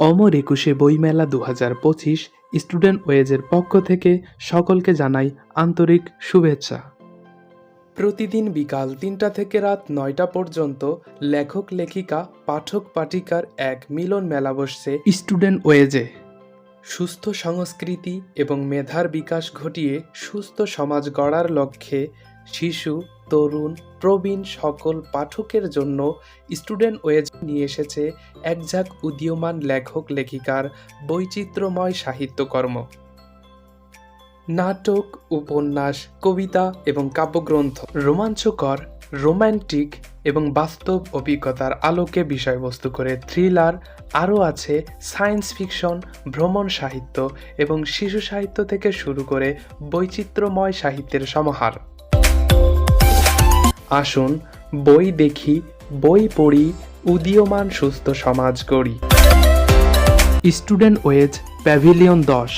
অমর একুশে বইমেলা ২০২৫ স্টুডেন্ট ওয়েজের পক্ষ থেকে সকলকে জানাই আন্তরিক শুভেচ্ছা। প্রতিদিন বিকাল ৩টা থেকে রাত ৯টা পর্যন্ত লেখক লেখিকা পাঠক পাঠিকার এক মিলন মেলা বসছে স্টুডেন্ট ওয়েজে। সুস্থ সংস্কৃতি এবং মেধার বিকাশ ঘটিয়ে সুস্থ সমাজ গড়ার লক্ষ্যে শিশু, তরুণ, প্রবীণ সকল পাঠকের জন্য স্টুডেন্ট ওয়েজ নিয়ে এসেছে একঝাঁক উদীয়মান লেখক লেখিকার বৈচিত্র্যময় সাহিত্যকর্ম। নাটক, উপন্যাস, কবিতা এবং কাব্যগ্রন্থ, রোমাঞ্চকর, রোম্যান্টিক এবং বাস্তব অভিজ্ঞতার আলোকে বিষয়বস্তু করে থ্রিলার, আরও আছে সায়েন্স ফিকশন, ভ্রমণ সাহিত্য এবং শিশু সাহিত্য থেকে শুরু করে বৈচিত্র্যময় সাহিত্যের সমাহার। আসুন বই দেখি, বই পড়ি, উদীয়মান সুস্থ সমাজ গড়ি। Student ways, pavilion 10।